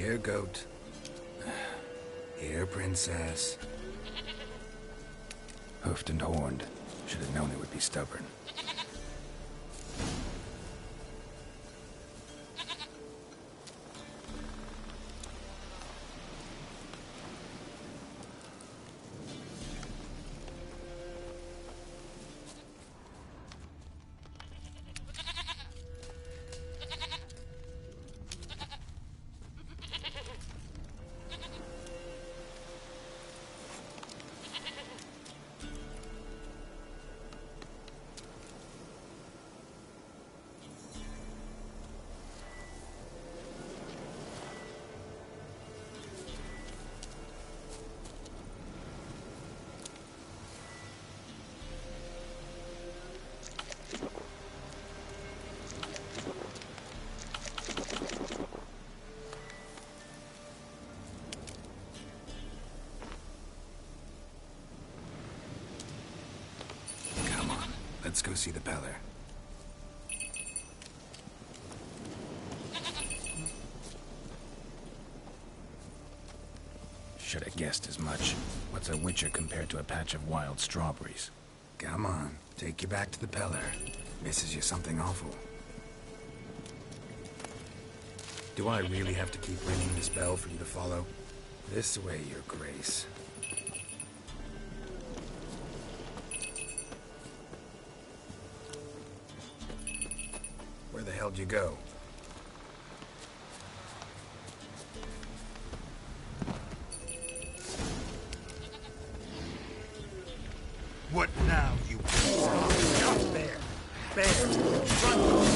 Here, goat. Here, princess. Hoofed and horned. Should have known it would be stubborn. Let's go see the Peller. Should have guessed as much. What's a witcher compared to a patch of wild strawberries? Come on, take you back to the Peller. Misses you something awful. Do I really have to keep ringing this bell for you to follow? This way, Your Grace. Where the hell'd you go? What now, you... Up there! Bear! Run!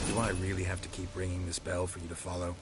Do I really have to keep ringing this bell for you to follow?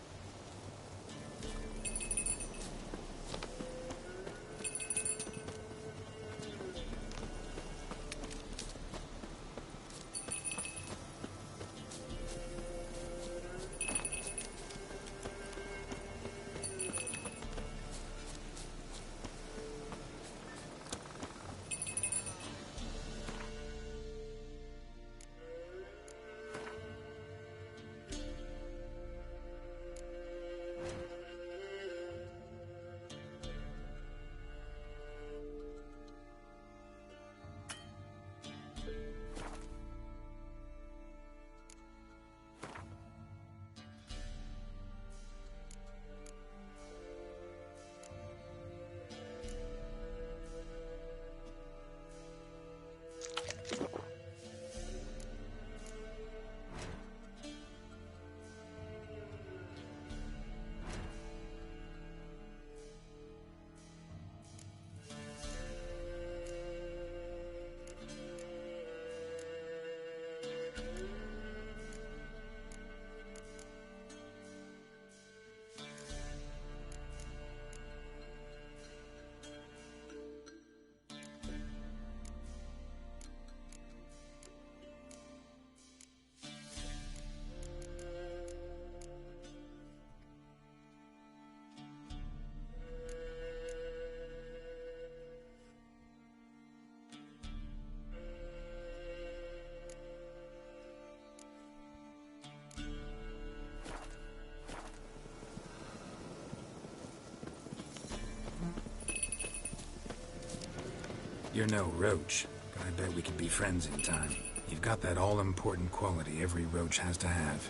You're no roach, but I bet we could be friends in time. You've got that all-important quality every roach has to have.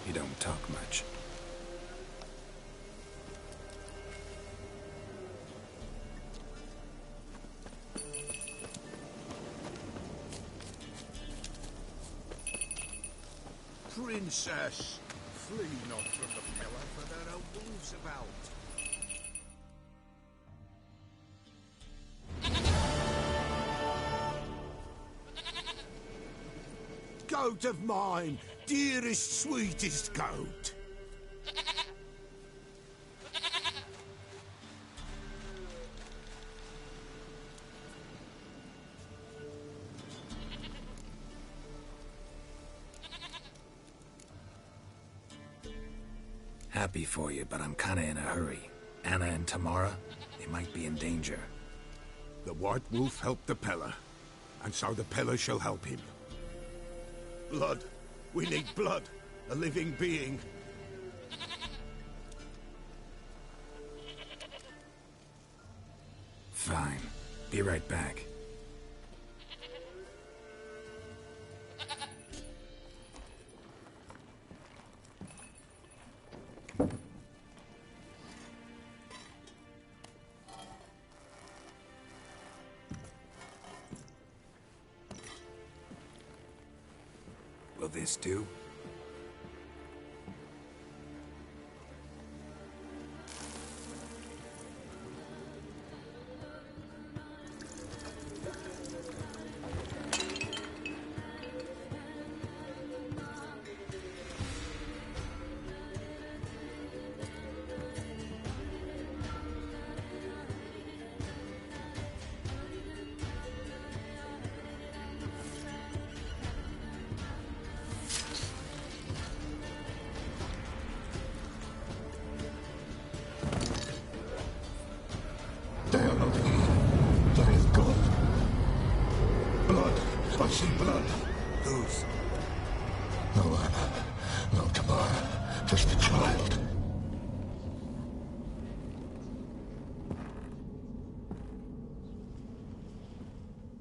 You don't talk much. Princess, flee not from the Peller, for there are wolves about. Goat of mine, dearest, sweetest goat. Happy for you, but I'm kinda in a hurry. Anna and Tamara, they might be in danger. The White Wolf helped the Peller, and so the Peller shall help him. Blood. We need blood. A living being. Fine. Be right back. Will this do? They are not here. There is God. Blood. I see blood. Whose? No Anna. No Tamara. Just a child.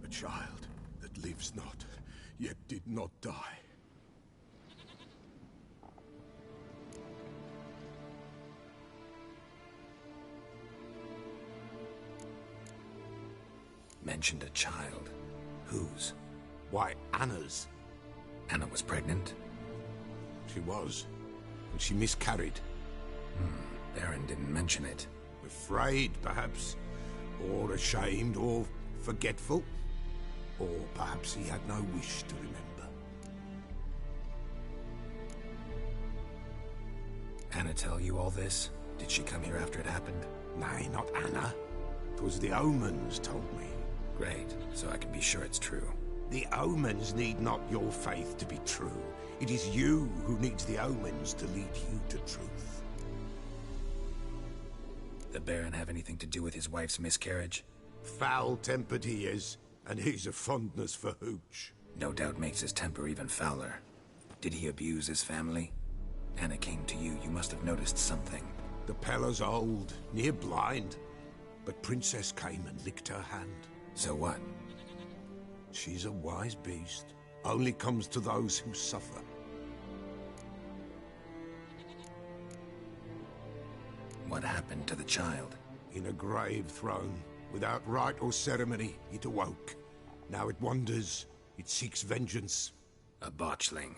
A child that lives not, yet did not die. Mentioned a child. Whose? Why, Anna's. Anna was pregnant? She was, and she miscarried. Baron didn't mention it. Afraid, perhaps, or ashamed, or forgetful. Or perhaps he had no wish to remember. Anna tell you all this? Did she come here after it happened? Nay, not Anna. 'Twas the omens told me. Great, so I can be sure it's true. The omens need not your faith to be true. It is you who needs the omens to lead you to truth. The Baron have anything to do with his wife's miscarriage? Foul-tempered he is, and he's a fondness for hooch. No doubt makes his temper even fouler. Did he abuse his family? Anna came to you, you must have noticed something. The Peller's old, near blind, but Princess came and licked her hand. So what? She's a wise beast. Only comes to those who suffer. What happened to the child? In a grave thrown, without rite or ceremony, it awoke. Now it wanders, it seeks vengeance. A botchling.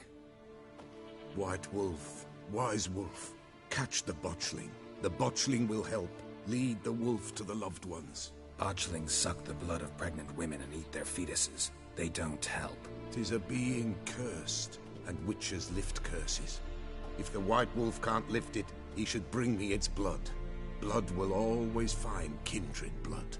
White Wolf, wise wolf, catch the botchling. The botchling will help, lead the wolf to the loved ones. Botchlings suck the blood of pregnant women and eat their fetuses. They don't help. 'Tis a being cursed, and witches lift curses. If the White Wolf can't lift it, he should bring me its blood. Blood will always find kindred blood.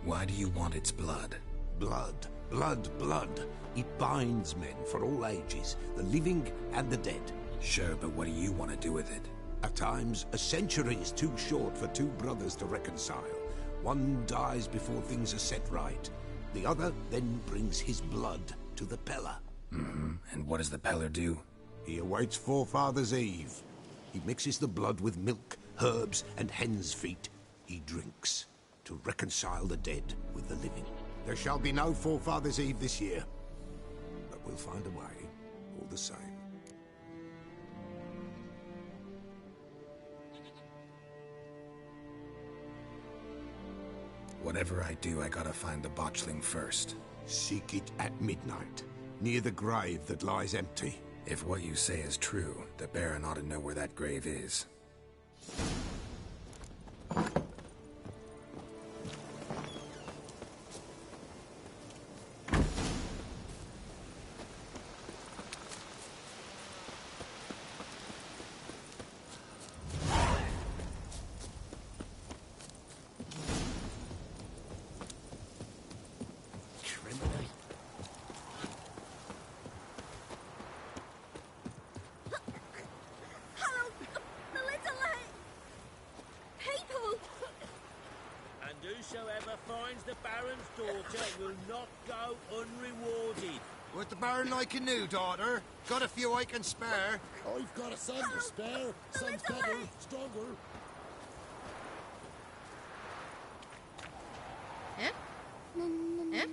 Why do you want its blood? Blood, blood, blood. It binds men for all ages, the living and the dead. Sure, but what do you want to do with it? At times, a century is too short for two brothers to reconcile. One dies before things are set right. The other then brings his blood to the Peller. And what does the Peller do? He awaits Forefathers' Eve. He mixes the blood with milk, herbs, and hen's feet. He drinks to reconcile the dead with the living. There shall be no Forefathers' Eve this year, but we'll find a way, all the same. Whatever I do, I gotta find the botchling first. Seek it at midnight, near the grave that lies empty. If what you say is true, the Baron ought to know where that grave is. Whosoever finds the Baron's daughter will not go unrewarded. Would the Baron like a new daughter? Got a few I can spare. I've got a son to spare. Son's better, stronger. Eh? Eh?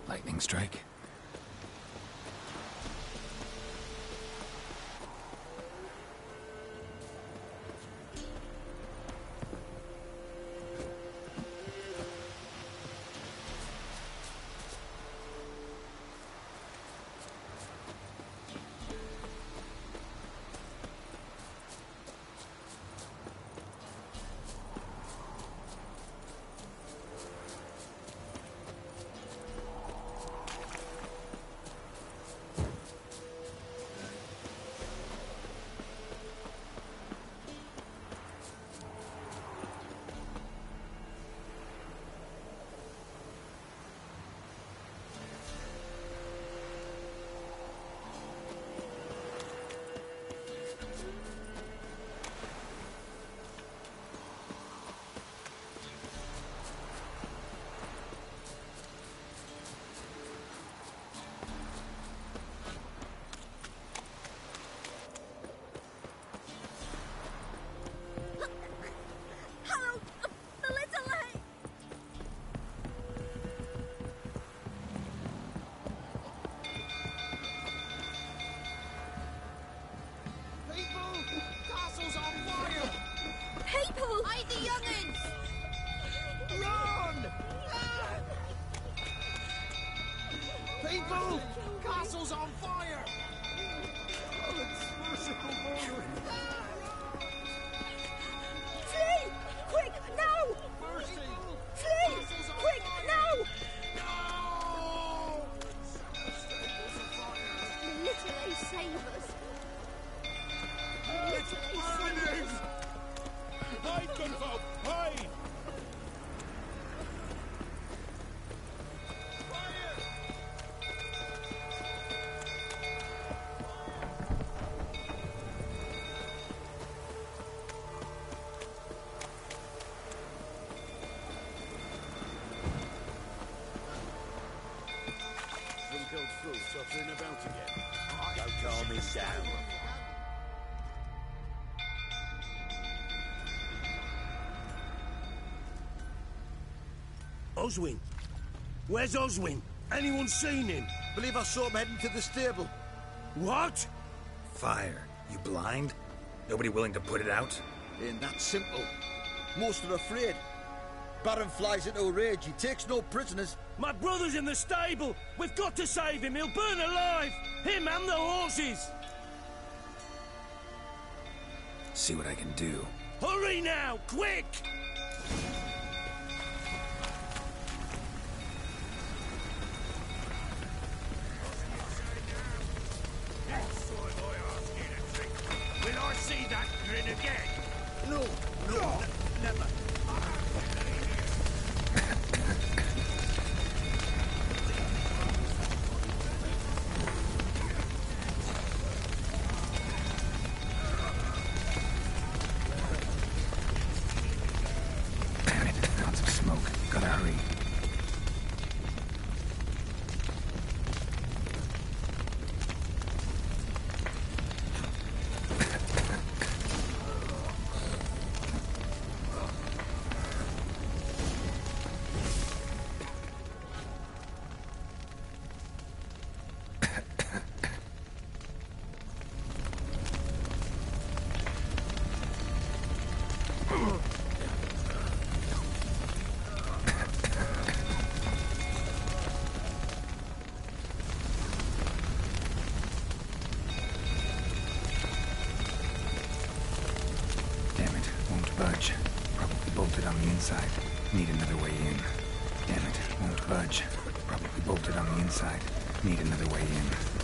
Lightning strike. People! Castle's on fire! Oh, it's merciful Morin! Flee! Quick, now! Mercy! Flee! Quick, now! No! The little they save us. It's burning! Hide, Gunfolk! Hide! Drunk fool tottering about again. Don't calm him down. Oswin? Where's Oswin? Anyone seen him? Believe I saw him heading to the stable. What? Fire. You blind? Nobody willing to put it out? Ain't that simple. Most are afraid. Baron flies into a rage. He takes no prisoners. My brother's in the stable. We've got to save him. He'll burn alive. Him and the horses. See what I can do. Hurry now, quick! Will I see that grin again? No, never. Damn it, clouds of smoke. Gotta hurry. budge. Probably bolted on the inside. Need another way in. Damn it, won't budge. Probably bolted on the inside. Need another way in.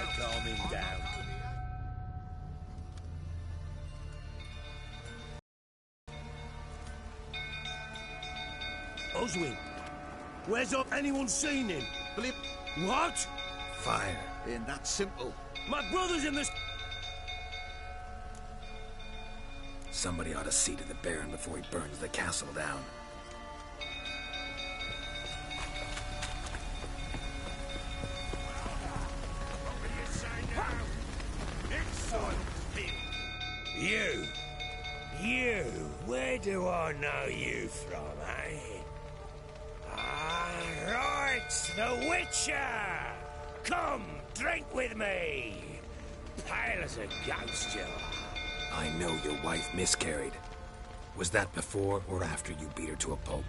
calm him down. Oswin, where's up? Anyone seen him? Blip. What? Fire. Ain't that simple. My brother's in this. Somebody ought to see to the Baron before he burns the castle down. You, where do I know you from, eh? Ah, right, the Witcher! Come, drink with me! Pale as a ghost, you are. I know your wife miscarried. Was that before or after you beat her to a pulp?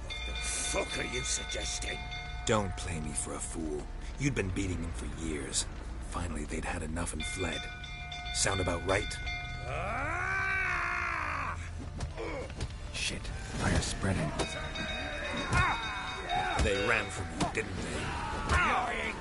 What the fuck are you suggesting? Don't play me for a fool. You'd been beating him for years. Finally, they'd had enough and fled. Sound about right? Ah! Shit, fire spreading. They ran from you, didn't they? Lying!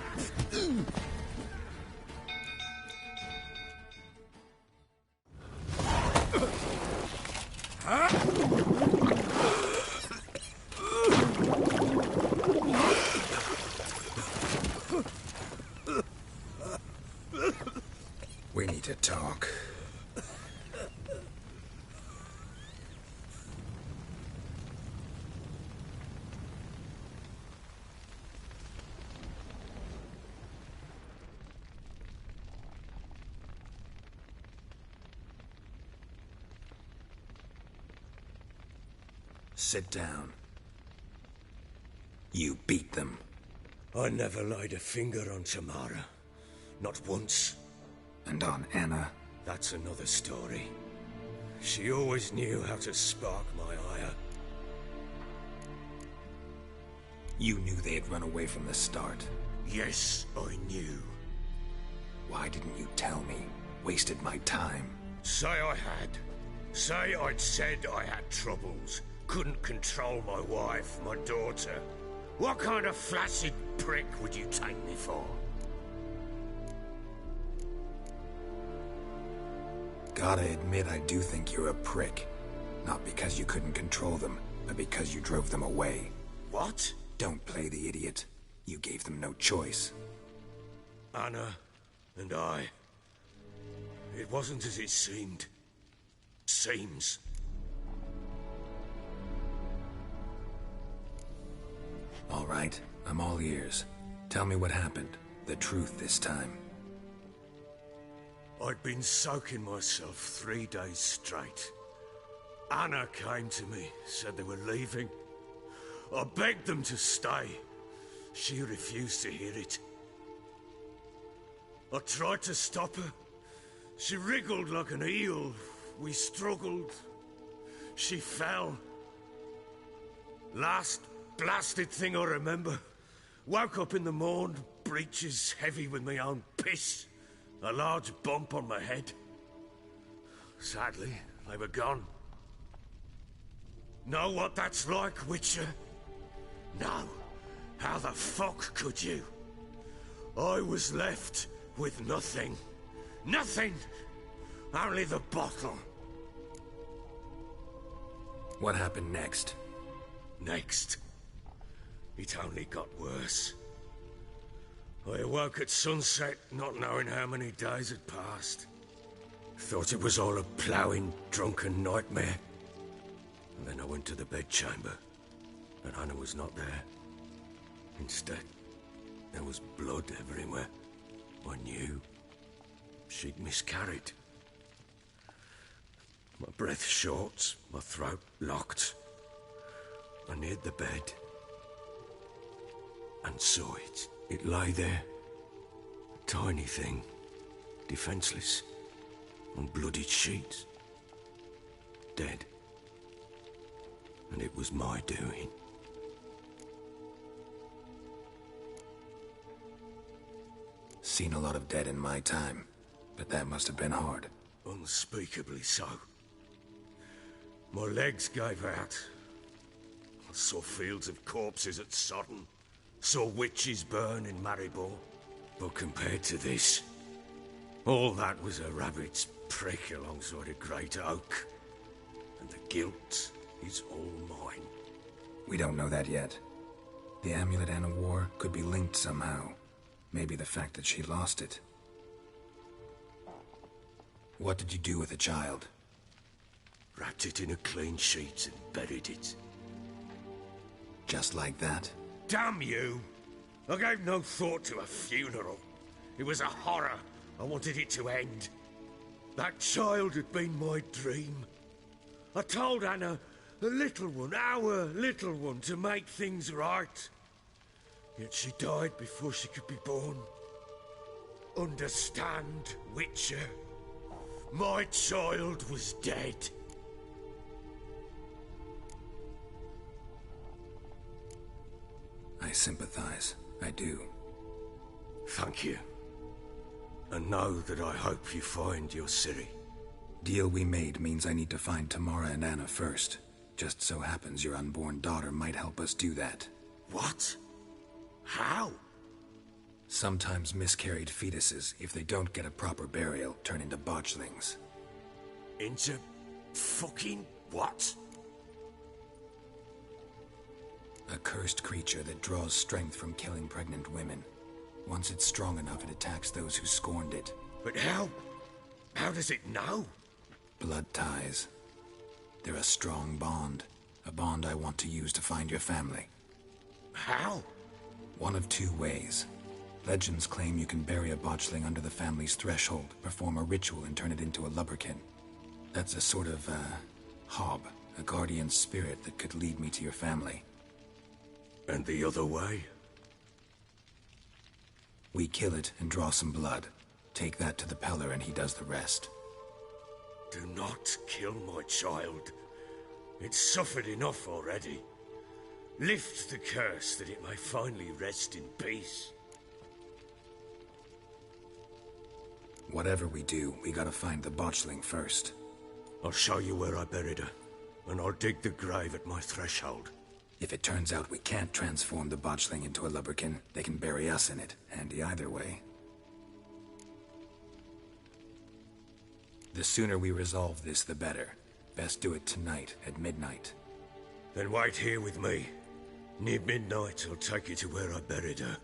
We need to talk. Sit down. You beat them. I never laid a finger on Tamara. Not once. And on Anna. That's another story. She always knew how to spark my ire. You knew they had run away from the start. Yes, I knew. Why didn't you tell me? Wasted my time. Say I had. Say I'd said I had troubles. Couldn't control my wife, my daughter. What kind of flaccid prick would you take me for? Gotta admit, I do think you're a prick. Not because you couldn't control them, but because you drove them away. What? Don't play the idiot. You gave them no choice. Anna and I... It wasn't as it seemed. Seems. All right, I'm all ears. Tell me what happened. The truth this time. I'd been soaking myself 3 days straight. Anna came to me, said they were leaving. I begged them to stay. She refused to hear it. I tried to stop her. She wriggled like an eel. We struggled. She fell. Last blasted thing I remember. Woke up in the morn, breeches heavy with my own piss. A large bump on my head. Sadly, they were gone. Know what that's like, Witcher? No. How the fuck could you? I was left with nothing. Nothing! Only the bottle. What happened next? Next. It only got worse. I awoke at sunset, not knowing how many days had passed. Thought it was all a ploughing, drunken nightmare. And then I went to the bedchamber, and Anna was not there. Instead, there was blood everywhere. I knew she'd miscarried. My breath short, my throat locked. I neared the bed and saw it. It lay there, a tiny thing, defenseless, on bloodied sheets, dead. And it was my doing. Seen a lot of dead in my time, but that must have been hard. Unspeakably so. My legs gave out. I saw fields of corpses at Sodden. Saw witches burn in Maribor. But compared to this, all that was a rabbit's prick alongside a great oak. And the guilt is all mine. We don't know that yet. The amulet Anna wore could be linked somehow. Maybe the fact that she lost it. What did you do with the child? Wrapped it in a clean sheet and buried it. Just like that? Damn you! I gave no thought to a funeral. It was a horror. I wanted it to end. That child had been my dream. I told Anna, the little one, our little one, to make things right. Yet she died before she could be born. Understand, Witcher? My child was dead. I sympathize. I do. Thank you. And know that I hope you find your Ciri. Deal we made means I need to find Tamara and Anna first. Just so happens your unborn daughter might help us do that. What? How? Sometimes miscarried fetuses, if they don't get a proper burial, turn into botchlings. Into fucking what? A cursed creature that draws strength from killing pregnant women. Once it's strong enough, it attacks those who scorned it. But how? How does it know? Blood ties. They're a strong bond. A bond I want to use to find your family. How? One of two ways. Legends claim you can bury a botchling under the family's threshold, perform a ritual and turn it into a lubberkin. That's a sort of, hob, a guardian spirit that could lead me to your family. And the other way? We kill it and draw some blood. Take that to the Peller and he does the rest. Do not kill my child. It's suffered enough already. Lift the curse that it may finally rest in peace. Whatever we do, we gotta find the botchling first. I'll show you where I buried her, and I'll dig the grave at my threshold. If it turns out we can't transform the botchling into a lubberkin, they can bury us in it. Handy either way. The sooner we resolve this, the better. Best do it tonight, at midnight. Then wait here with me. Near midnight, I'll take you to where I buried her.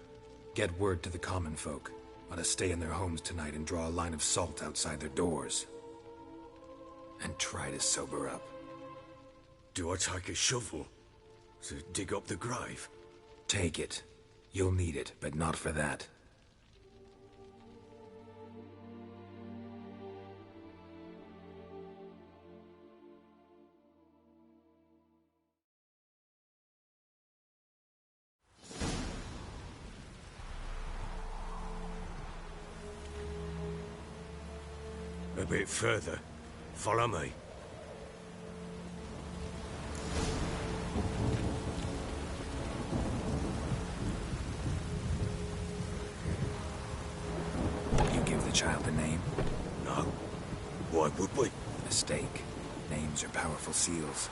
Get word to the common folk. Ought to stay in their homes tonight and draw a line of salt outside their doors. And try to sober up. Do I take a shovel to dig up the grave? Take it. You'll need it, but not for that. A bit further. Follow me. You give the child a name? No. Why would we? Mistake. Names are powerful seals.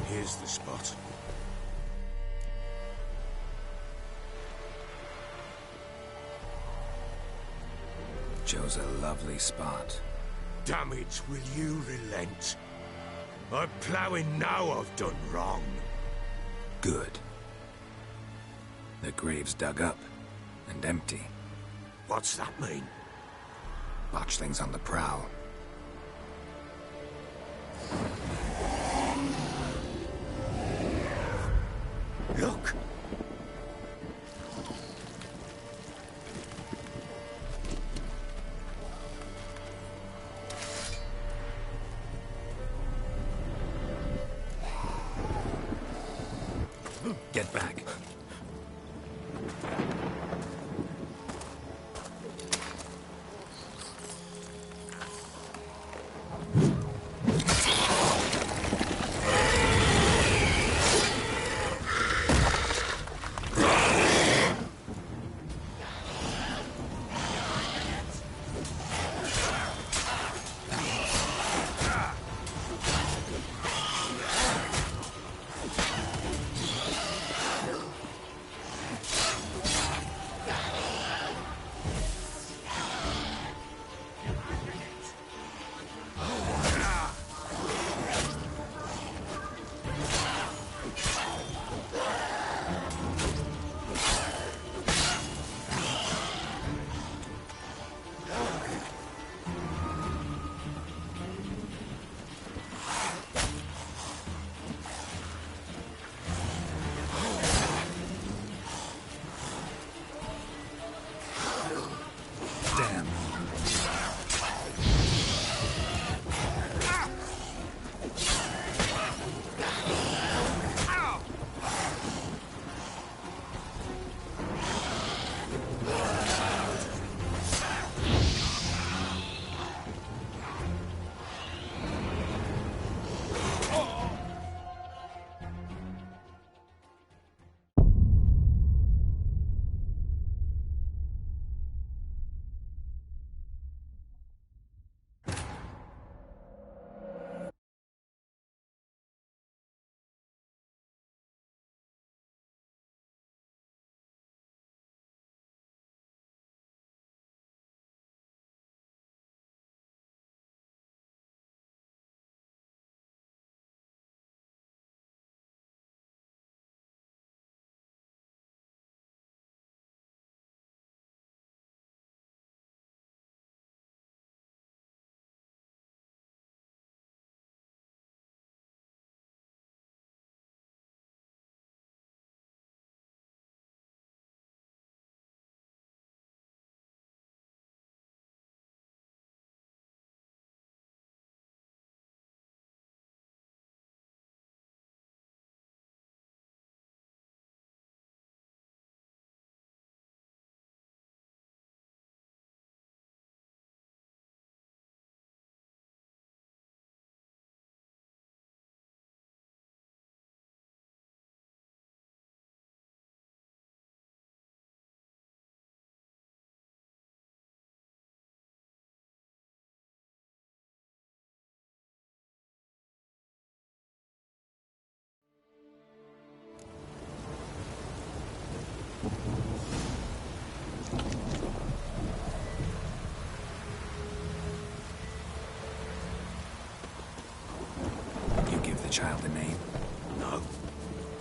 Here's the spot. Chose a lovely spot. Damn it, will you relent? I'm ploughing now I've done wrong. Good. The grave's dug up and empty. What's that mean? Botchling's on the prowl. Look! Get back.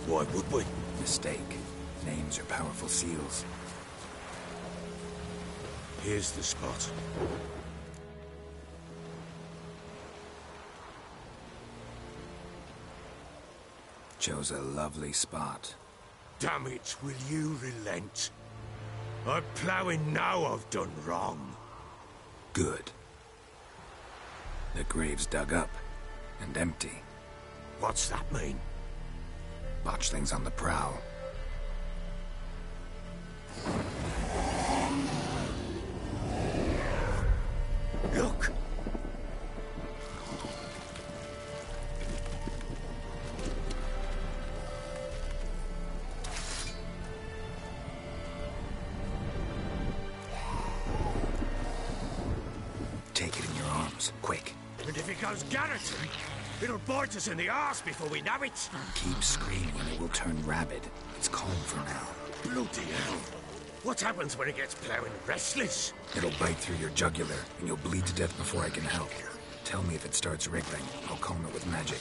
Why would we? Mistake. Names are powerful seals. Here's the spot. Chose a lovely spot. Damn it, will you relent? I'm ploughing now I've done wrong. Good. The grave's dug up and empty. What's that mean? Botchling's on the prowl. Look! Take it in your arms, quick. And if it goes Garrison, it'll bite us in the arse before we know it. Keep screaming and it will turn rabid. It's calm for now. Bloody hell. What happens when it gets ploughing restless? It'll bite through your jugular and you'll bleed to death before I can help. Tell me if it starts wriggling. I'll calm it with magic.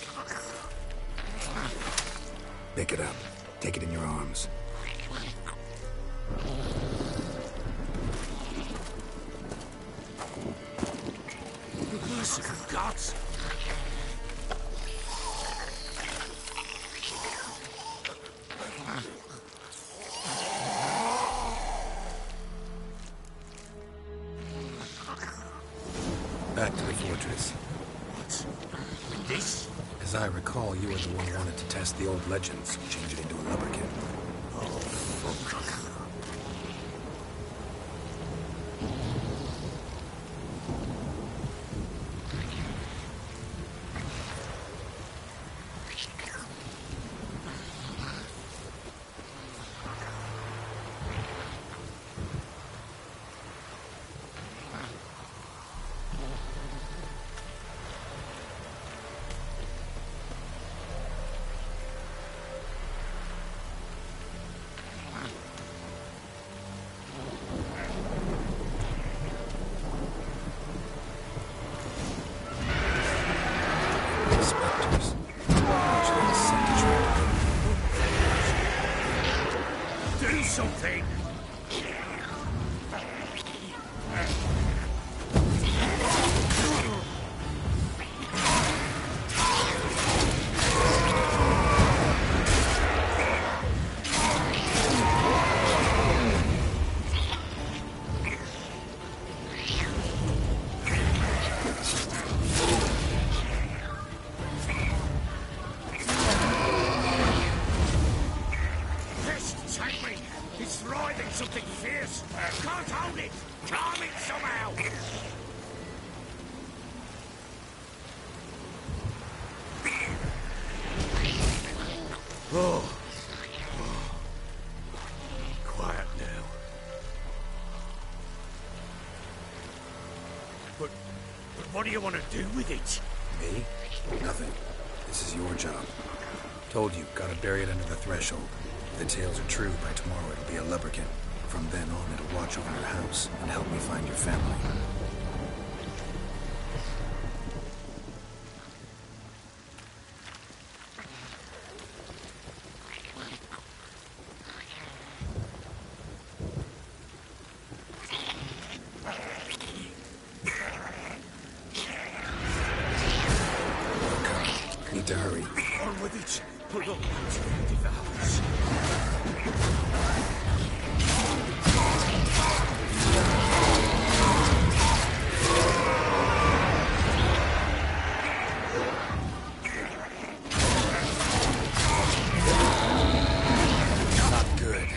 Pick it up. Take it in your arms. Merciful gods! Back to the fortress. What? This? As I recall, you were the one who wanted to test the old legends, change it into a lubberkin. Oh, fuck. Spectres. Botchling's scent trap. Do something! It's writhing something fierce. Can't hold it. Calm it somehow. Oh. Quiet now. But what do you want to do with it? Me? Nothing. This is your job. Told you, gotta bury it under the threshold. If the tales are true, by tomorrow it'll be a lubberkin. From then on, it'll watch over your house and help me find your family. Need to hurry. On with it. Pull up. Leave the house. Not good.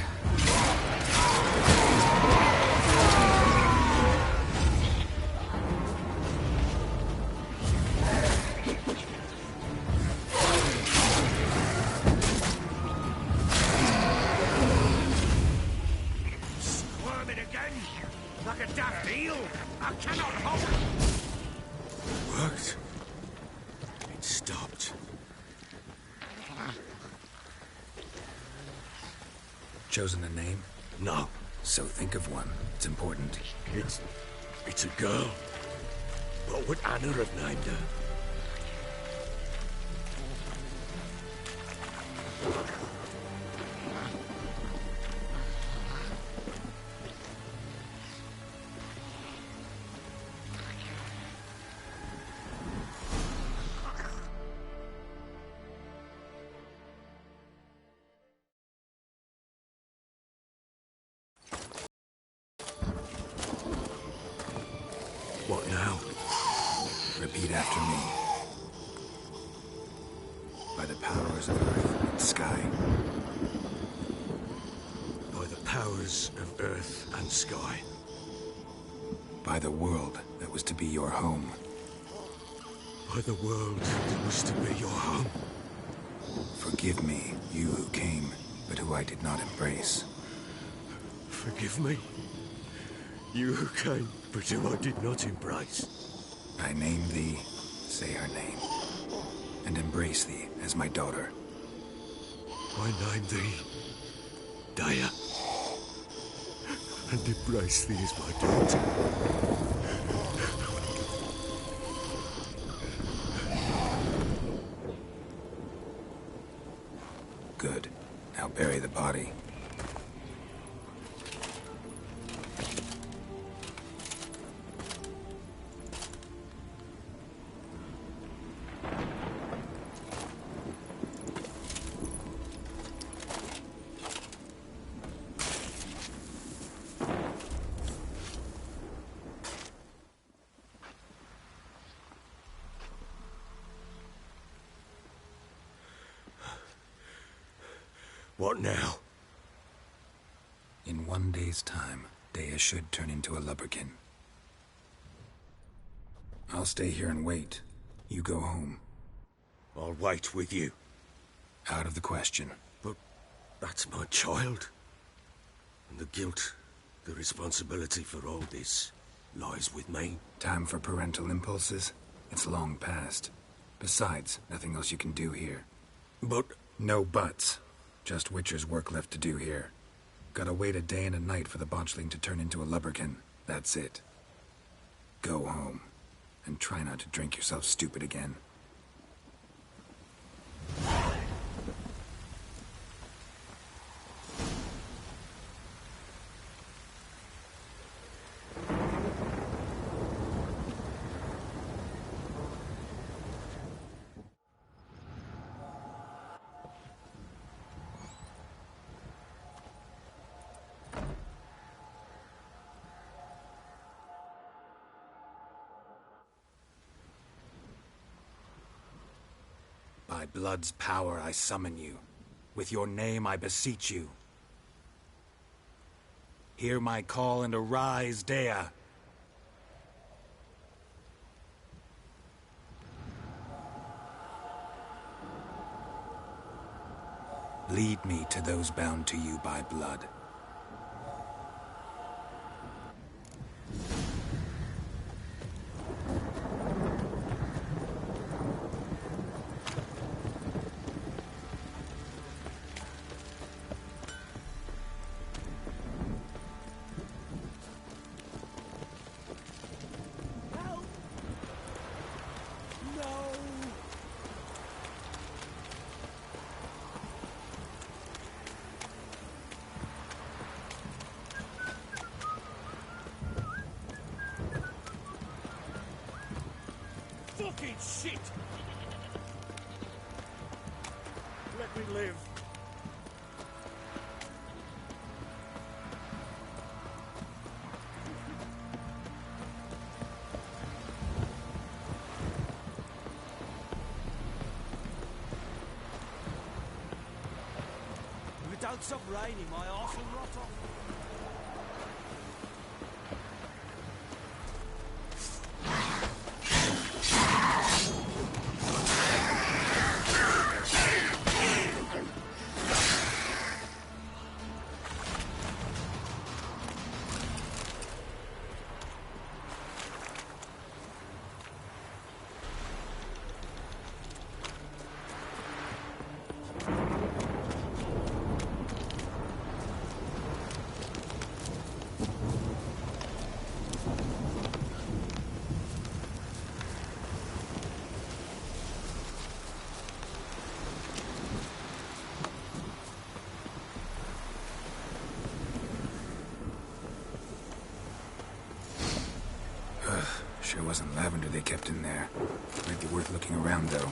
Squirming again. Like a daft eel. I cannot hold. It worked. It stopped. Chosen a name? No. So think of one. It's important. It's a girl. What would Anna have named her? powers of earth and sky. By the world that was to be your home. By the world that was to be your home. Forgive me, you who came, but who I did not embrace. Forgive me, you who came, but who I did not embrace. I name thee, say her name, and embrace thee as my daughter. I name thee Daya, and embrace thee as my daughter. Good. Now bury the body. What now? In 1 day's time, Dea should turn into a lubberkin. I'll stay here and wait. You go home. I'll wait with you. Out of the question. But that's my child. And the guilt, the responsibility for all this lies with me. Time for parental impulses? It's long past. Besides, nothing else you can do here. But No buts. Just Witcher's work left to do here. Gotta wait a day and a night for the botchling to turn into a lubberkin. That's it. Go home. And try not to drink yourself stupid again. By blood's power I summon you. With your name I beseech you. Hear my call and arise, Dea. Lead me to those bound to you by blood. Fucking shit! Let me live. If it don't stop raining, my arse will rot off. Sure wasn't lavender they kept in there. Might be worth looking around, though.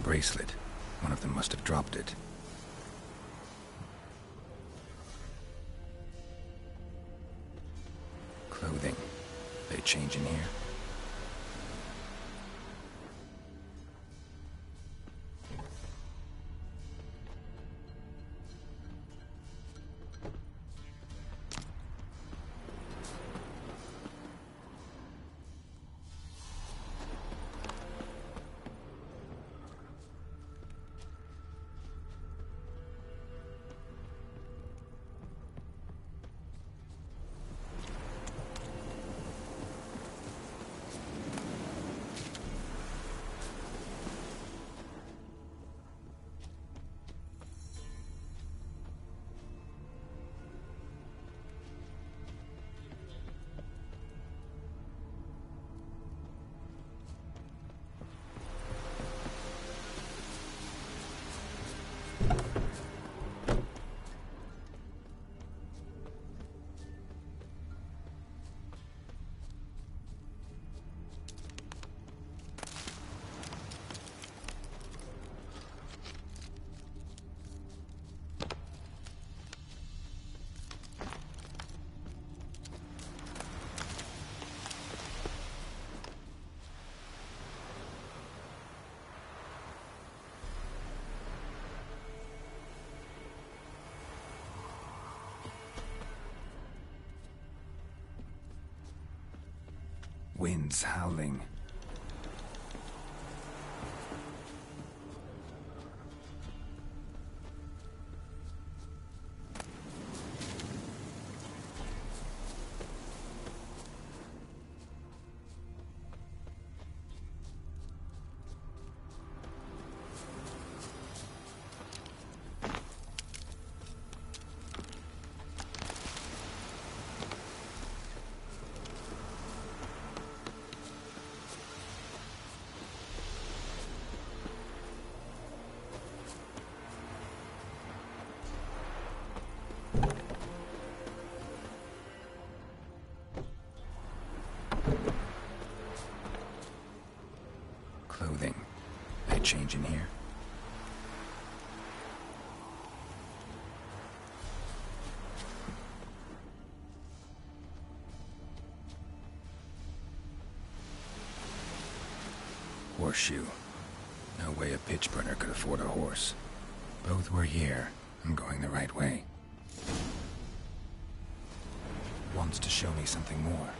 bracelet. One of them must have dropped it. Clothing. They change in here? Winds howling. Clothing. They change in here? Horseshoe. No way a pitch burner could afford a horse. Both were here. I'm going the right way. Wants to show me something more.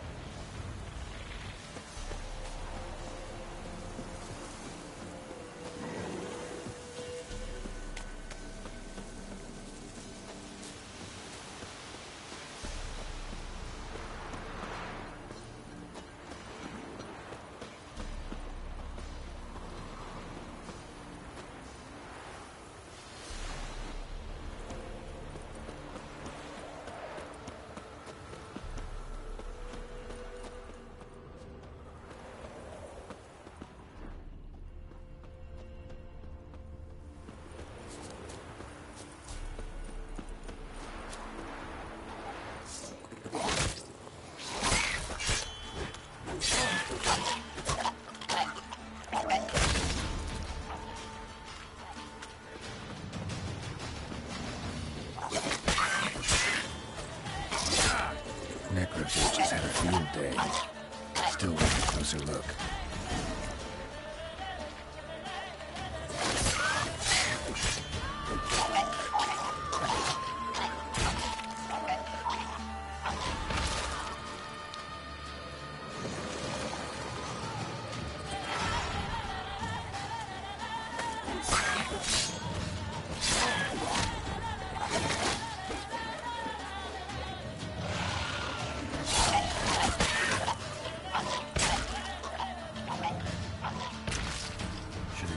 Necrophages had a field day. Still worth a closer look.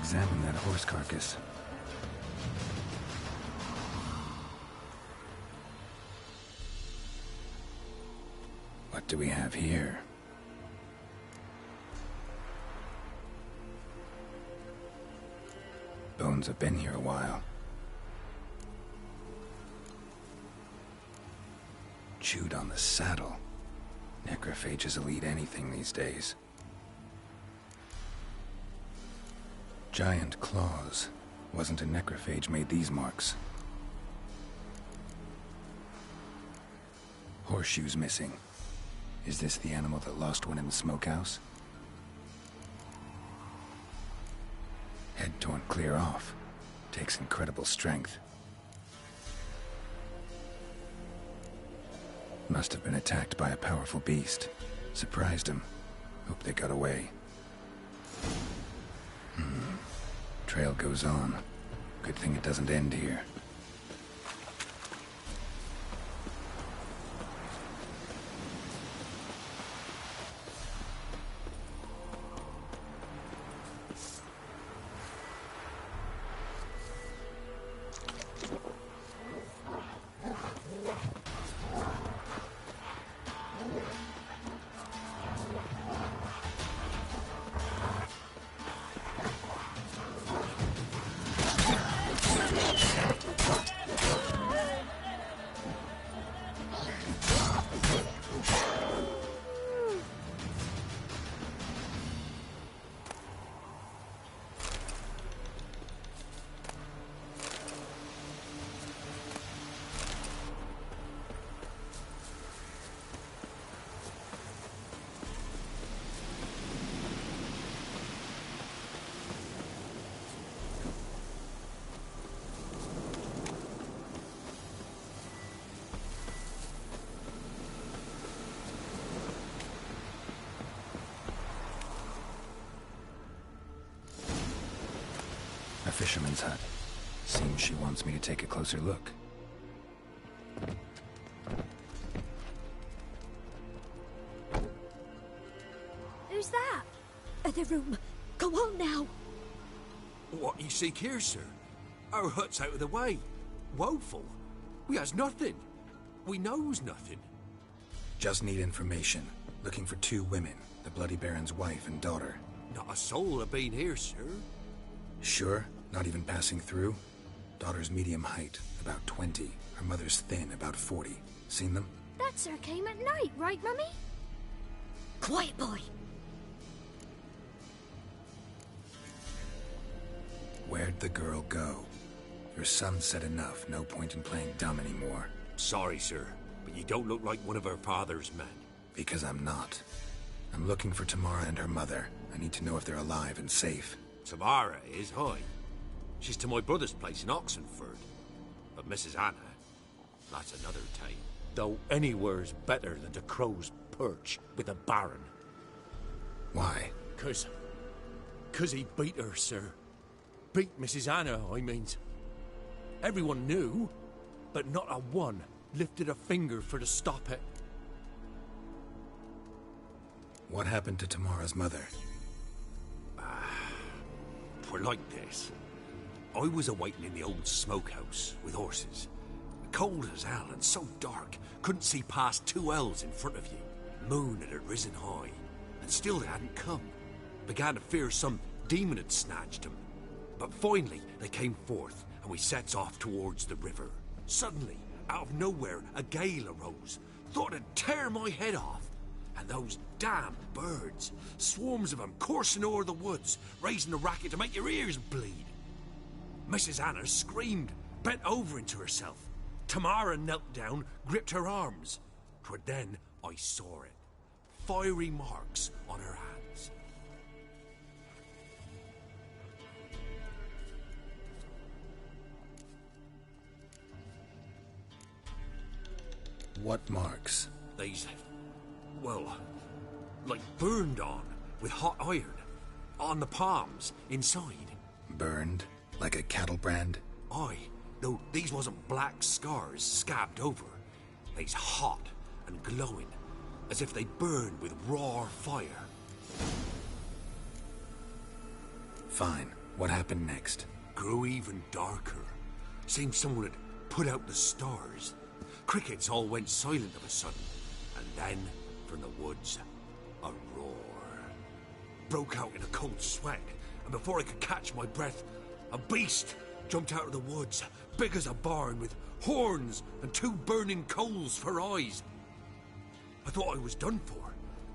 Examine that horse carcass. What do we have here? Bones have been here a while. Chewed on the saddle. Necrophages will eat anything these days. Giant claws. Wasn't a necrophage made these marks. Horseshoes missing. Is this the animal that lost one in the smokehouse? Head torn clear off. Takes incredible strength. Must have been attacked by a powerful beast. Surprised him. Hope they got away. Trail goes on. Good thing it doesn't end here. A fisherman's hut. Seems she wants me to take a closer look. Who's that? The room. Go on now. What you seek here, sir? Our hut's out of the way. Woeful. We has nothing. We knows nothing. Just need information. Looking for 2 women. The Bloody Baron's wife and daughter. Not a soul have been here, sir. Sure? Not even passing through? Daughter's medium height, about 20. Her mother's thin, about 40. Seen them? That sir came at night, right, Mummy? Quiet, boy. Where'd the girl go? Your son said enough. No point in playing dumb anymore. Sorry, sir, but you don't look like one of our father's men. Because I'm not. I'm looking for Tamara and her mother. I need to know if they're alive and safe. Tamara is, hi. She's to my brother's place in Oxenford. But Mrs. Anna, that's another tale. Though anywhere's better than the Crow's Perch with a Baron. Why? 'Cause he beat her, sir. Beat Mrs. Anna, I mean. Everyone knew, but not a one lifted a finger for to stop it. What happened to Tamara's mother? Twere like this. I was awaiting in the old smokehouse with horses. Cold as hell and so dark, couldn't see past 2 ells in front of you. Moon had risen high, and still they hadn't come. Began to fear some demon had snatched them. But finally they came forth, and we sets off towards the river. Suddenly, out of nowhere, a gale arose. Thought it'd tear my head off. And those damn birds, swarms of them coursing o'er the woods, raising a racket to make your ears bleed. Mrs. Anna screamed, bent over into herself. Tamara knelt down, gripped her arms. 'Twere then I saw it. Fiery marks on her hands. What marks? These, well, like burned on with hot iron. On the palms, inside. Burned? Like a cattle brand? Aye, though these wasn't black scars scabbed over. They's hot and glowing, as if they burned with raw fire. Fine. What happened next? Grew even darker. Seemed someone had put out the stars. Crickets all went silent of a sudden. And then, from the woods, a roar. Broke out in a cold sweat, and before I could catch my breath, a beast jumped out of the woods, big as a barn, with horns and 2 burning coals for eyes. I thought I was done for.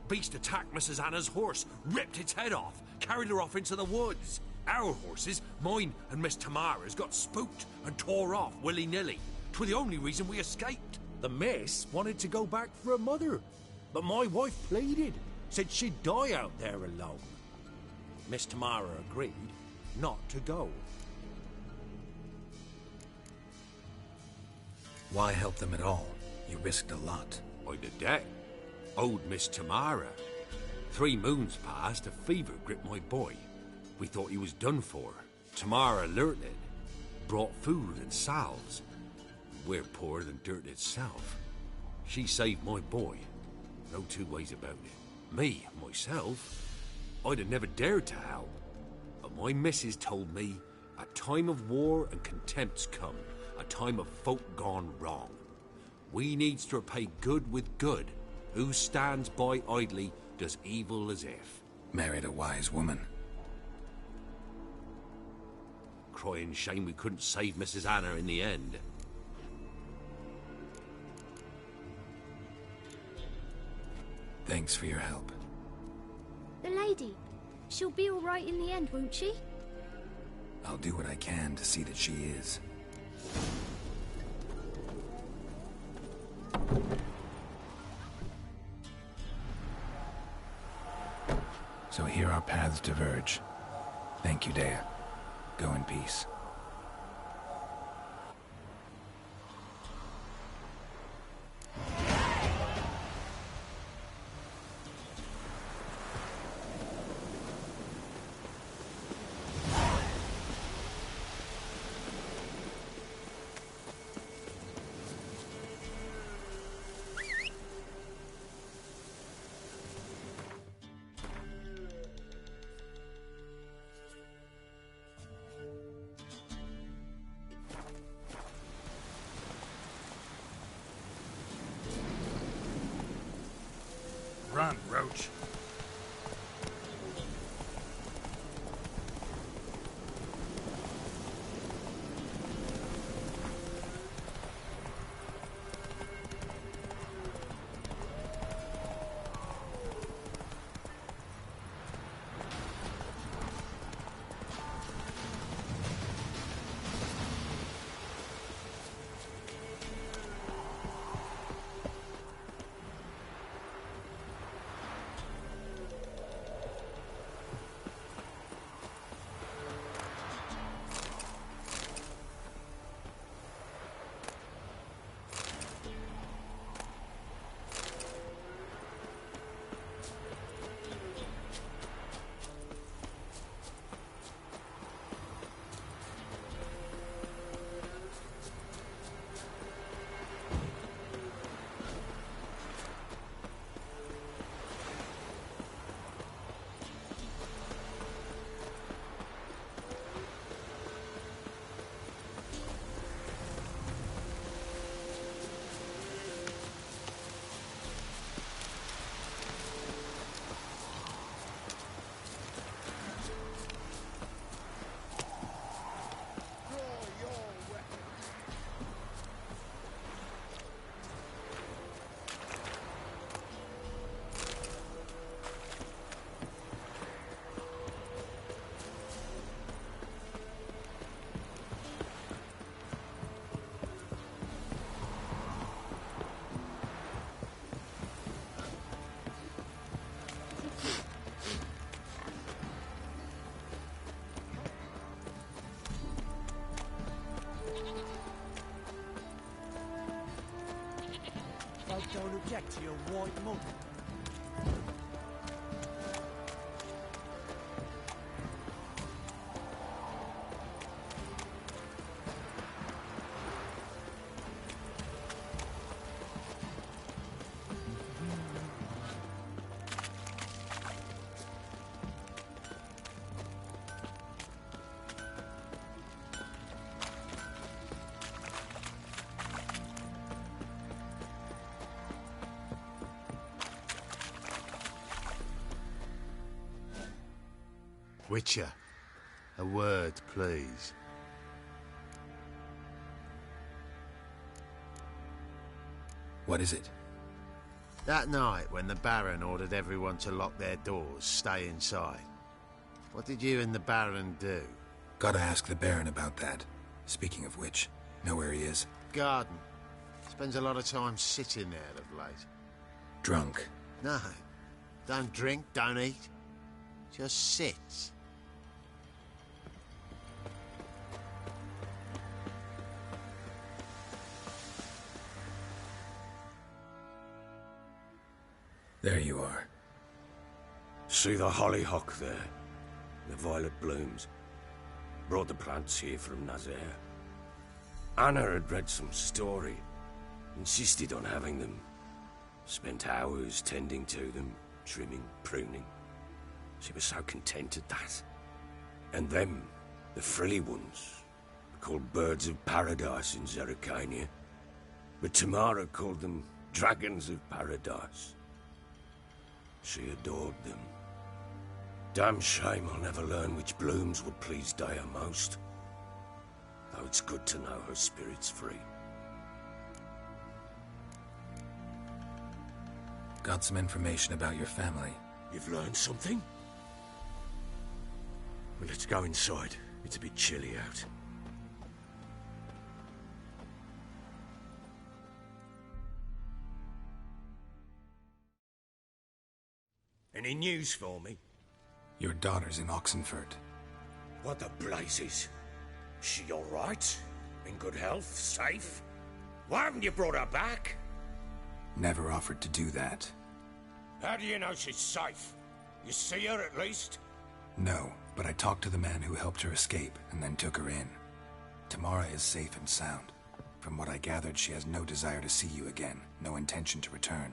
Beast attacked Mrs. Anna's horse, ripped its head off, carried her off into the woods. Our horses, mine and Miss Tamara's, got spooked and tore off willy-nilly. 'Twere the only reason we escaped. The miss wanted to go back for her mother, but my wife pleaded, said she'd die out there alone. Miss Tamara agreed not to go. Why help them at all? You risked a lot. By the debt. Owed Miss Tamara. 3 moons passed, a fever gripped my boy. We thought he was done for. Tamara learnt it. Brought food and salves. We're poorer than dirt itself. She saved my boy. No 2 ways about it. Me, myself, I'd have never dared to help. But my missus told me a time of war and contempt's come. A time of folk gone wrong. We needs to repay good with good. Who stands by idly does evil as if. Married a wise woman. Crying shame we couldn't save Mrs. Anna in the end. Thanks for your help. The lady. She'll be all right in the end, won't she? I'll do what I can to see that she is. So here our paths diverge. Thank you, Dea. Go in peace. Run, Roach. Don't object to your white mud. Witcher, a word, please. What is it? That night when the Baron ordered everyone to lock their doors, stay inside. What did you and the Baron do? Gotta ask the Baron about that. Speaking of which, know where he is? Garden. Spends a lot of time sitting there of late. Drunk. No. Don't drink, don't eat. Just sits. There you are. See the hollyhock there? The violet blooms. Brought the plants here from Nazaire. Anna had read some story. Insisted on having them. Spent hours tending to them, trimming, pruning. She was so content at that. And them, the frilly ones, are called birds of paradise in Zerrikania. But Tamara called them dragons of paradise. She adored them. Damn shame I'll never learn which blooms would please Daya most. Though it's good to know her spirit's free. Got some information about your family. You've learned something? Well, let's go inside. It's a bit chilly out. Any news for me? Your daughter's in Oxenfurt. What the blazes? She all right? In good health? Safe? Why haven't you brought her back? Never offered to do that. How do you know she's safe? You see her at least? No, but I talked to the man who helped her escape and then took her in. Tamara is safe and sound. From what I gathered, she has no desire to see you again, no intention to return.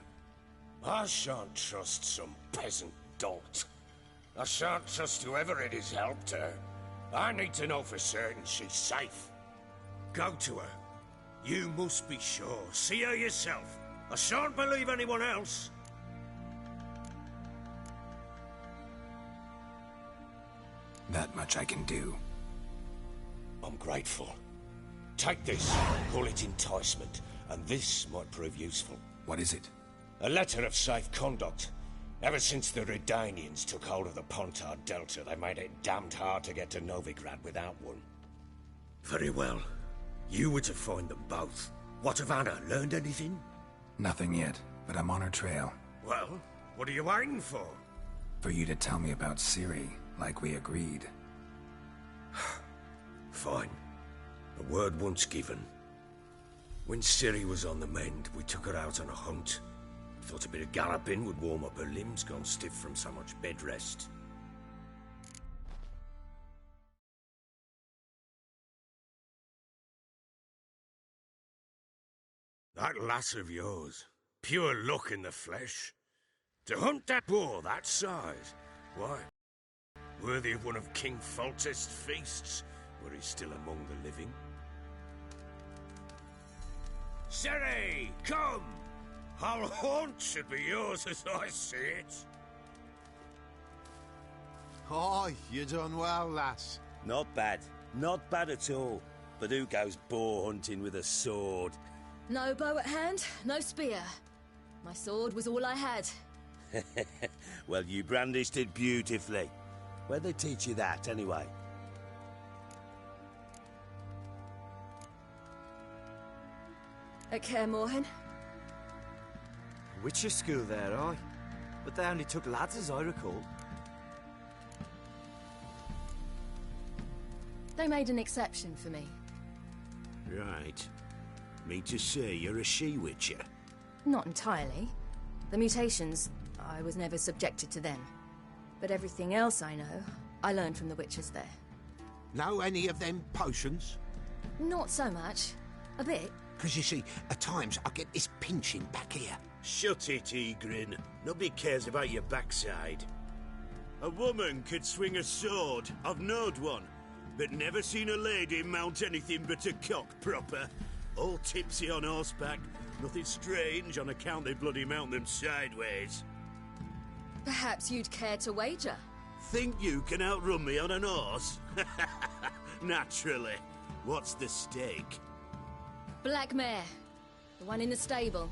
I shan't trust some peasant dolt. I shan't trust whoever it is helped her. I need to know for certain she's safe. Go to her. You must be sure. See her yourself. I shan't believe anyone else. That much I can do. I'm grateful. Take this, call it enticement, and this might prove useful. What is it? A letter of safe conduct. Ever since the Redanians took hold of the Pontard Delta, they made it damned hard to get to Novigrad without one. Very well. You were to find them both. What of Anna? Learned anything? Nothing yet, but I'm on her trail. Well, what are you waiting for? For you to tell me about Ciri, like we agreed. Fine. A word once given. When Ciri was on the mend, we took her out on a hunt. Thought a bit of galloping would warm up her limbs gone stiff from so much bed rest. That lass of yours, pure luck in the flesh. To hunt that boar that size, why, worthy of one of King Foltest's feasts, were he still among the living. Ciri, come! Our haunt should be yours as I see it. Oh, you done well, lass. Not bad. Not bad at all. But who goes boar hunting with a sword? No bow at hand, no spear. My sword was all I had. Well, you brandished it beautifully. Where'd they teach you that, anyway? At Kaer Morhen. Witcher school there, aye. But they only took lads, as I recall. They made an exception for me. Right. Me to say you're a she-witcher. Not entirely. The mutations, I was never subjected to them. But everything else I know, I learned from the witches there. Know any of them potions? Not so much. A bit. Because you see, at times I get this pinching back here. Shut it, Egrin. Nobody cares about your backside. A woman could swing a sword. I've knowed one. But never seen a lady mount anything but a cock proper. All tipsy on horseback. Nothing strange on account they bloody mount them sideways. Perhaps you'd care to wager? Think you can outrun me on an horse? Naturally. What's the stake? Black mare. The one in the stable.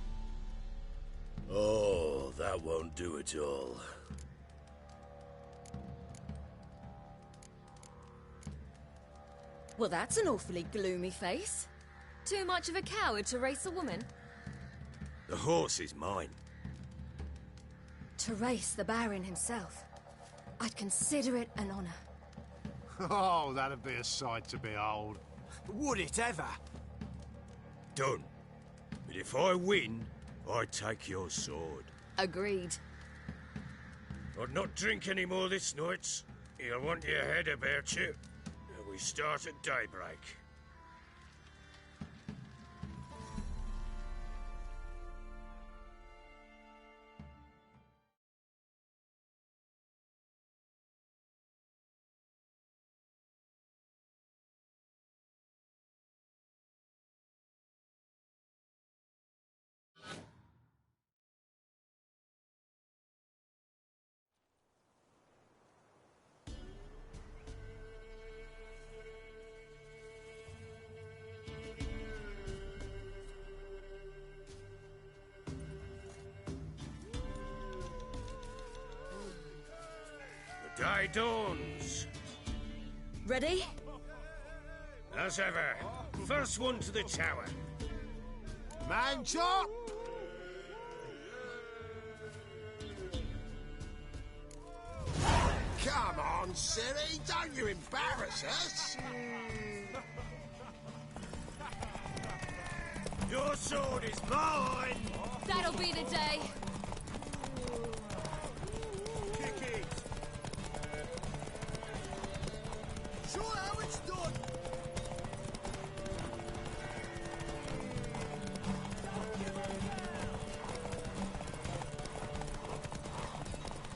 Oh, that won't do it all. Well, that's an awfully gloomy face. Too much of a coward to race a woman? The horse is mine. To race the Baron himself. I'd consider it an honor. Oh, that'd be a sight to behold. Would it ever? Done. But if I win, I take your sword. Agreed. I'd not drink any more this night. You'll want your head about you. We start at daybreak. The day dawns. Ready? As ever, first one to the tower. Man chop! Come on, Ciri, don't you embarrass us! Your sword is mine! That'll be the day. Kick it! Show how it's done!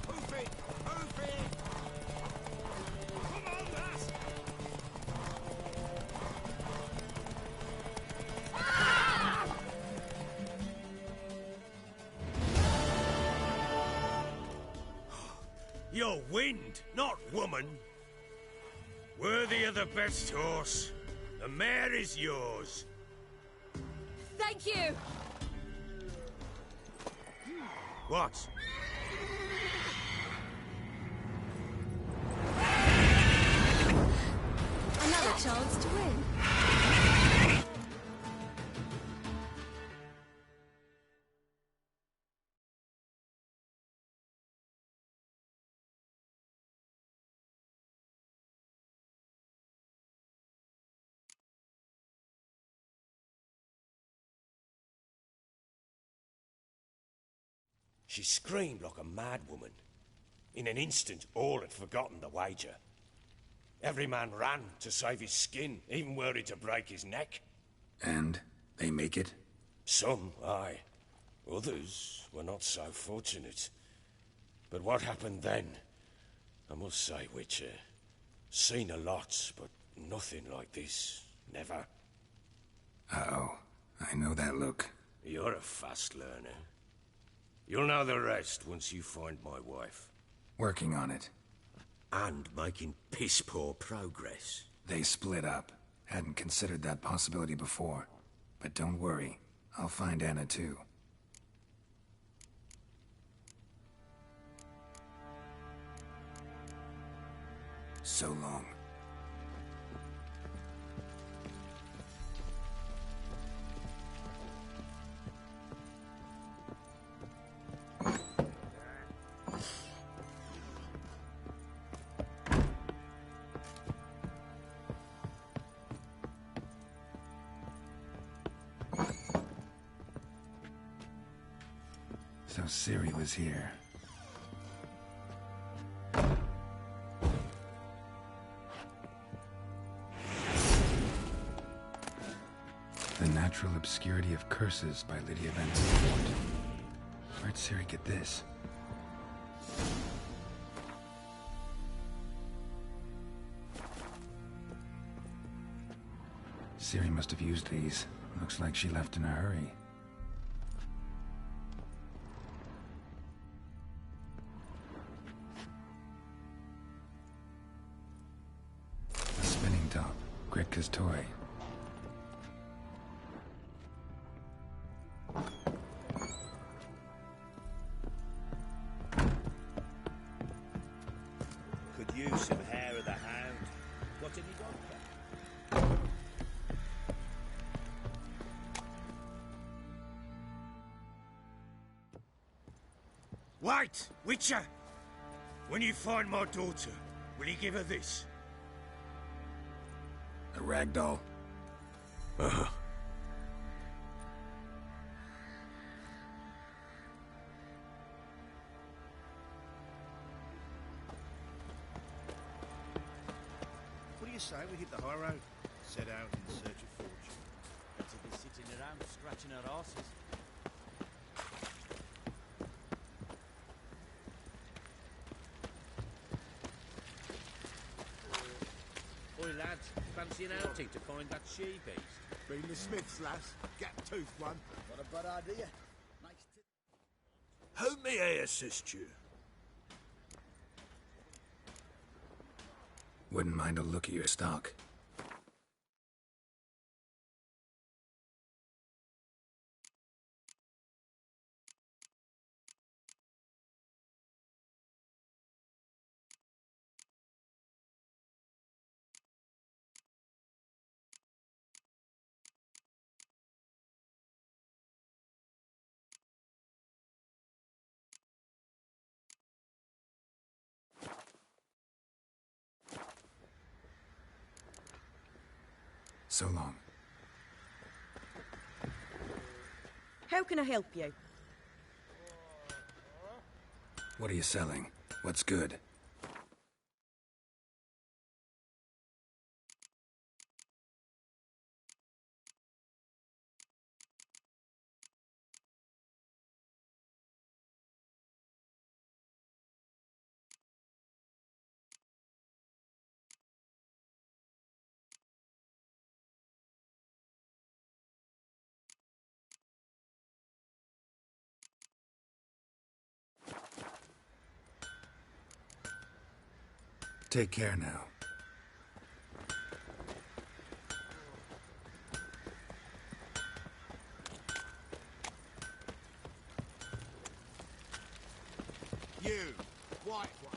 Move it! Move it! Come on, lass! You're wind, not woman. Worthy of the best horse. The mare is yours. Thank you! What? Another chance to win. She screamed like a mad woman. In an instant, all had forgotten the wager. Every man ran to save his skin, even worried to break his neck. And they make it? Some, aye. Others were not so fortunate. But what happened then? I must say, Witcher, seen a lot, but nothing like this. Never. Uh-oh. I know that look. You're a fast learner. You'll know the rest once you find my wife. Working on it. And making piss-poor progress. They split up. Hadn't considered that possibility before. But don't worry. I'll find Anna too. So long. So Ciri was here. The Natural Obscurity of Curses by Lydia Van Silverport. Where'd Ciri get this? Ciri must have used these. Looks like she left in a hurry. A spinning top. Gretka's toy. Could use some hair of the hound. Got any vodka? Wait! Witcher! When you find my daughter, will you give her this? A ragdoll. Uh-huh. What do you say we hit the high road? Set out in search of fortune. Better be sitting around scratching our asses. Oi, lads, fancy an outing to find that she-beast? Been the Smiths, lass. Gap-toothed one. Not a bad idea. How may I assist you? Wouldn't mind a look at your stock. So long. How can I help you? What are you selling? What's good? Take care now. You, white one.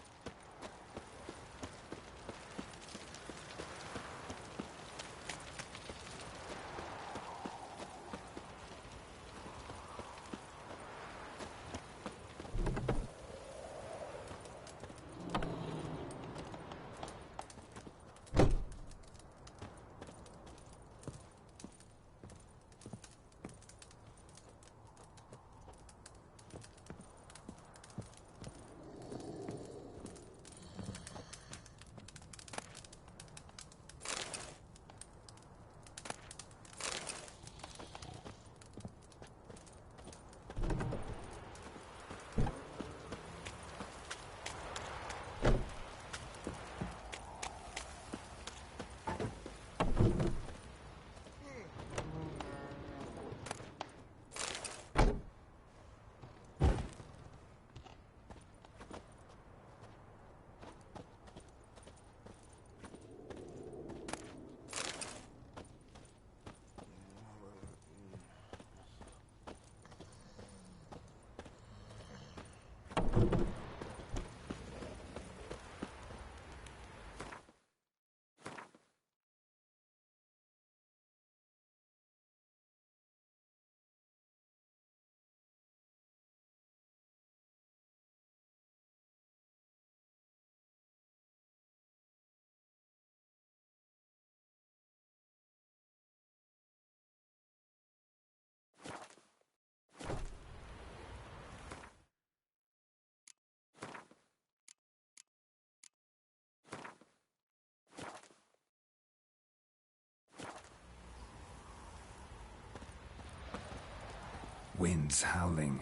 Winds howling.